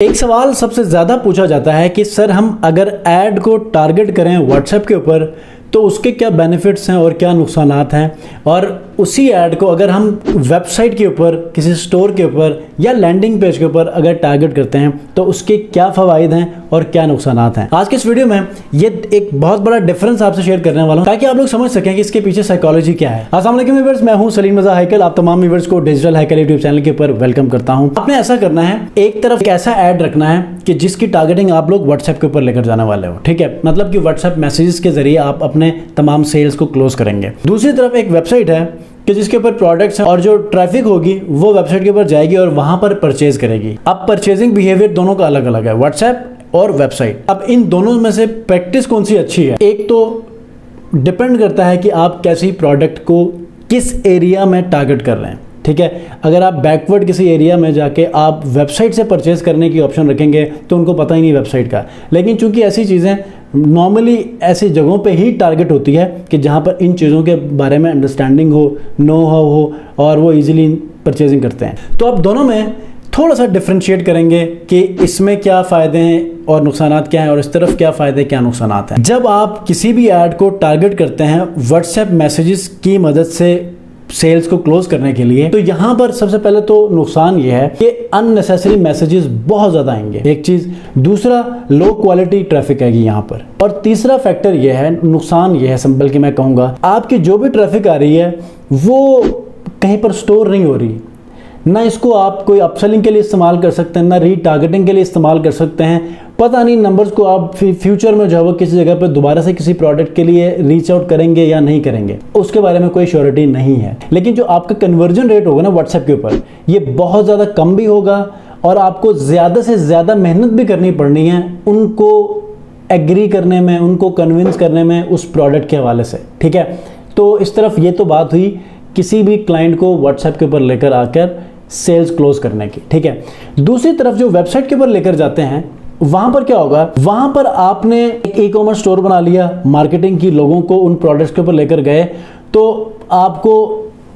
एक सवाल सबसे ज़्यादा पूछा जाता है कि सर हम अगर ऐड को टारगेट करें व्हाट्सएप के ऊपर तो उसके क्या बेनिफिट्स हैं और क्या नुकसानात हैं, और उसी ऐड को अगर हम वेबसाइट के ऊपर, किसी स्टोर के ऊपर या लैंडिंग पेज के ऊपर अगर टारगेट करते हैं तो उसके क्या फ़वाइद हैं और क्या नुकसानात हैं। आज के इस वीडियो में ये एक बहुत बड़ा डिफरेंस आपसे शेयर करने वाला हूं ताकि आप लोग समझ सकें कि इसके पीछे साइकोलॉजी क्या है। अस्सलाम वालेकुम व्यूअर्स, मैं हूं सलीम रज़ा हैकल। आप तमाम व्यूअर्स को डिजिटल हैकल यूट्यूब चैनल के ऊपर वेलकम करता हूं। आपने ऐसा करना है, एक तरफ एक ऐसा ऐड रखना है कि जिसकी टारगेटिंग आप लोग व्हाट्सएप के ऊपर लेकर जाने वाले हो, ठीक है, मतलब कि व्हाट्सएप मैसेजेस के जरिए आप अपने तमाम सेल्स को क्लोज करेंगे। दूसरी तरफ एक वेबसाइट है कि जिसके ऊपर प्रोडक्ट्स हैं और जो ट्रैफिक होगी वो वेबसाइट के ऊपर जाएगी और वहां पर परचेज करेगी। अब परचेजिंग बिहेवियर दोनों का अलग अलग है, व्हाट्सएप और वेबसाइट। अब इन दोनों में से प्रैक्टिस कौन सी अच्छी है? एक तो डिपेंड करता है कि आप कैसी प्रोडक्ट को किस एरिया में टारगेट कर रहे हैं, ठीक है। अगर आप बैकवर्ड किसी एरिया में जाके आप वेबसाइट से परचेज करने की ऑप्शन रखेंगे तो उनको पता ही नहीं वेबसाइट का। लेकिन चूंकि ऐसी चीज़ें नॉर्मली ऐसी जगहों पे ही टारगेट होती है कि जहाँ पर इन चीज़ों के बारे में अंडरस्टैंडिंग हो, नो हाउ हो और वो इजीली परचेजिंग करते हैं। तो आप दोनों में थोड़ा सा डिफ्रेंशिएट करेंगे कि इसमें क्या फ़ायदे हैं और नुकसानात क्या हैं और इस तरफ क्या फ़ायदे क्या नुकसानात हैं। जब आप किसी भी ऐड को टारगेट करते हैं व्हाट्सएप मैसेजेस की मदद से सेल्स को क्लोज करने के लिए, तो यहाँ पर सबसे पहले तो नुकसान ये है कि अननेसेसरी मैसेजेस बहुत ज़्यादा आएंगे, एक चीज़। दूसरा, लो क्वालिटी ट्रैफिक आएगी यहाँ पर। और तीसरा फैक्टर ये है, नुकसान ये है बल्कि मैं कहूँगा, आपकी जो भी ट्रैफिक आ रही है वो कहीं पर स्टोर नहीं हो रही। ना इसको आप कोई अपसेलिंग के लिए इस्तेमाल कर सकते हैं, ना रीटारगेटिंग के लिए इस्तेमाल कर सकते हैं। पता नहीं नंबर्स को आप फ्यूचर में जो है वो किसी जगह पर दोबारा से किसी प्रोडक्ट के लिए रीच आउट करेंगे या नहीं करेंगे, उसके बारे में कोई श्योरिटी नहीं है। लेकिन जो आपका कन्वर्जन रेट होगा ना व्हाट्सएप के ऊपर, ये बहुत ज़्यादा कम भी होगा और आपको ज़्यादा से ज़्यादा मेहनत भी करनी पड़नी है उनको एग्री करने में, उनको कन्विंस करने में उस प्रोडक्ट के हवाले से, ठीक है। तो इस तरफ ये तो बात हुई किसी भी क्लाइंट को व्हाट्सएप के ऊपर लेकर आकर सेल्स क्लोज करने की, ठीक है। दूसरी तरफ जो वेबसाइट के ऊपर लेकर जाते हैं वहां पर क्या होगा, वहां पर आपने एक ई कॉमर्स स्टोर बना लिया, मार्केटिंग की, लोगों को उन प्रोडक्ट्स के ऊपर लेकर गए, तो आपको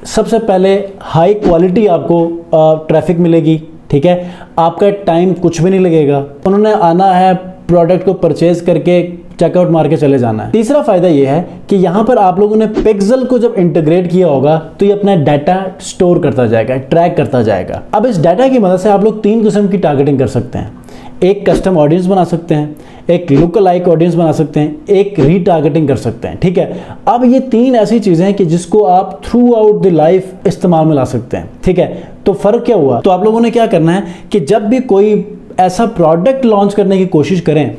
सबसे पहले हाई क्वालिटी आपको ट्रैफिक मिलेगी, ठीक है। आपका टाइम कुछ भी नहीं लगेगा, उन्होंने आना है प्रोडक्ट को परचेज करके चेकआउट मार के चले जाना है। तीसरा फायदा यह है कि यहां पर आप लोगों ने पिक्सेल को जब इंटीग्रेट किया होगा तो ये अपना डाटा स्टोर करता जाएगा, ट्रैक करता जाएगा। अब इस डाटा की मदद से आप लोग 3 किस्म की टारगेटिंग कर सकते हैं। एक कस्टम ऑडियंस बना सकते हैं, एक लुक अलाइक ऑडियंस बना सकते हैं, एक रीटारगेटिंग कर सकते हैं, ठीक है। अब ये 3 ऐसी चीजें हैं कि जिसको आप थ्रू आउट द लाइफ इस्तेमाल में ला सकते हैं, ठीक है। तो फर्क क्या हुआ? तो आप लोगों ने क्या करना है कि जब भी कोई ऐसा प्रोडक्ट लॉन्च करने की कोशिश करें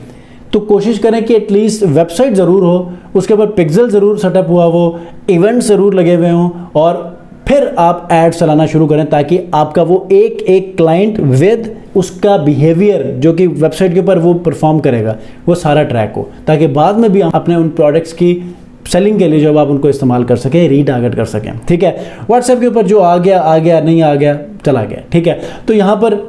तो कोशिश करें कि एटलीस्ट वेबसाइट ज़रूर हो, उसके ऊपर पिक्सेल ज़रूर सेटअप हुआ हो, इवेंट ज़रूर लगे हुए हों और फिर आप ऐड चलाना शुरू करें ताकि आपका वो एक एक क्लाइंट विद उसका बिहेवियर जो कि वेबसाइट के ऊपर वो परफॉर्म करेगा वो सारा ट्रैक हो, ताकि बाद में भी आप अपने उन प्रोडक्ट्स की सेलिंग के लिए जब आप उनको इस्तेमाल कर सकें, रीटारगेट कर सकें, ठीक है। व्हाट्सएप के ऊपर जो आ गया, नहीं आ गया, चला गया, ठीक है। तो यहाँ पर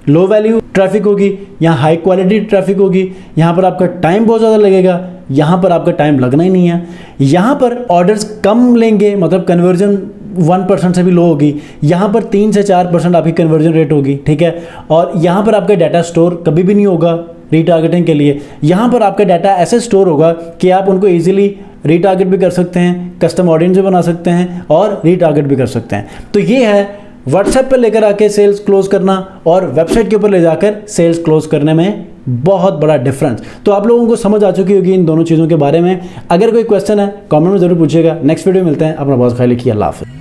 लो वैल्यू ट्रैफिक होगी, यहाँ हाई क्वालिटी ट्रैफिक होगी, यहाँ पर आपका टाइम बहुत ज़्यादा लगेगा, यहाँ पर आपका टाइम लगना ही नहीं है। यहाँ पर ऑर्डर्स कम लेंगे, मतलब कन्वर्जन 1% से भी लो होगी, यहाँ पर 3 से 4% आपकी कन्वर्जन रेट होगी, ठीक है। और यहाँ पर आपका डाटा स्टोर कभी भी नहीं होगा रीटारगेटिंग के लिए। यहाँ पर आपका डाटा ऐसे स्टोर होगा कि आप उनको ईजिली रीटारगेट भी कर सकते हैं, कस्टम ऑडियंस भी बना सकते हैं और रीटारगेट भी कर सकते हैं। तो ये है व्हाट्सएप पर लेकर आके सेल्स क्लोज करना और वेबसाइट के ऊपर ले जाकर सेल्स क्लोज करने में बहुत बड़ा डिफरेंस। तो आप लोगों को समझ आ चुकी होगी इन दोनों चीज़ों के बारे में। अगर कोई क्वेश्चन है कमेंट में ज़रूर पूछिएगा। नेक्स्ट वीडियो में मिलते हैं। अपना बहुत ख्याल रखिए। अल्लाह हाफ़िज़।